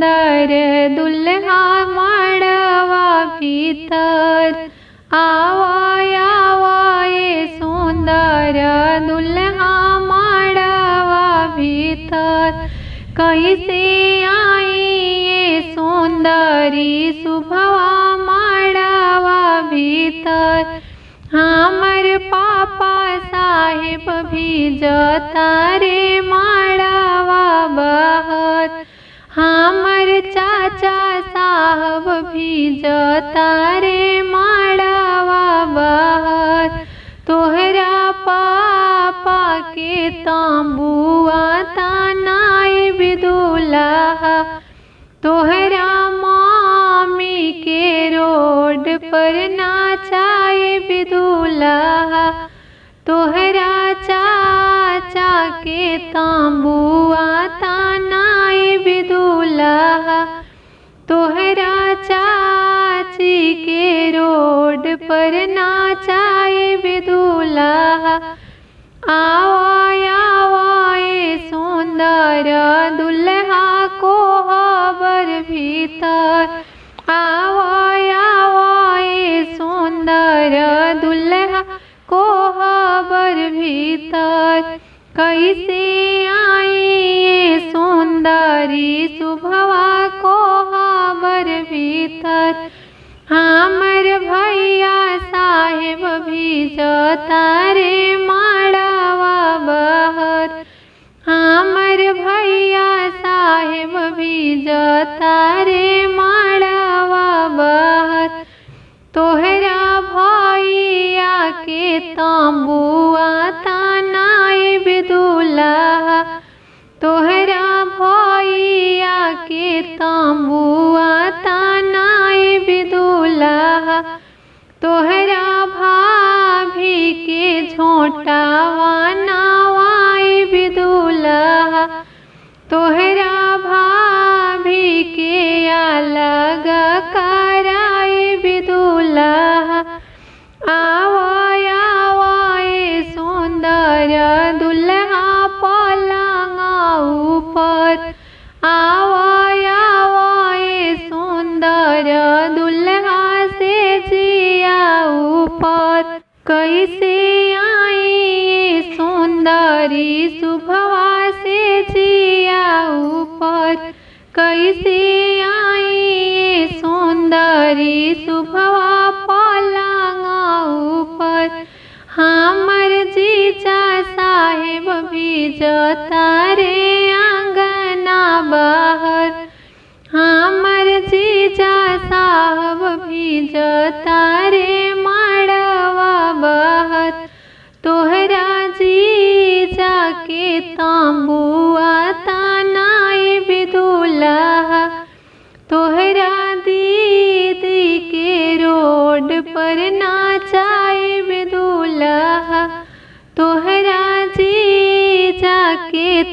सुंदर दुल्हा मड़वा भीतर। आवा ये सुंदर दुल्हा मड़वा भीतर। कैसे आई ये सुंदरी सुभवा मड़वा भीतर। हमर पापा साहेब भी जतारे मड़वा बहर। हमर चाचा साहब भी जतारे मड़वा बहर। तोहरा पापा के तांबुआ तानाए बिदुल्हा। तोहरा मामी के रोड पर नाचाए बिदुल्हा। तोहरा चाचा के तांबुआ तानाए बिदुल्हा। तोहरा चाची के रोड पर नाचाए बिदुल्हा। आवा ये सुंदर दुल्हा को हबर भीतर। आवा ये सुंदर दुल्हा को हबर भीतर। कैसे आई ये सुंदरी सुभवा को हबर भीतर। हमर भैया साहेब भी जतारे मड़वा बहर। हमर भैया साहेब भी जतारे मड़वा बहर। तोहरा भैया के तांबुआ तानाए बिदुल्हा। तोहरा भैया के तांबुआ तानाए बिदुल्हा। तोहरा भाभी के झोंटावा नावाए बिदुल्हा। तोहरा भाभी के अलग कराए बिदुल्हा। आवा ये सुंदर दुल्हा पलंगा ऊपर। आवा ये सुंदर दुल्हा से जिया ऊपर। कैसे आई ये सुंदरी सुभवा से जिया ऊपर। कैसे आई ये सुंदरी सुभवा पलंगा ऊपर। हमर जीजा साहेब भी जतारे आंगना बाहर। हमर जीजा साहब भी जतारे मड़वा बहर। तोहरा जीजा के तांबुआ तानाए बिदुल्हा। तोहरा दीदी के रोड पर नाचाए बिदुल्हा। तोहरा जीजा के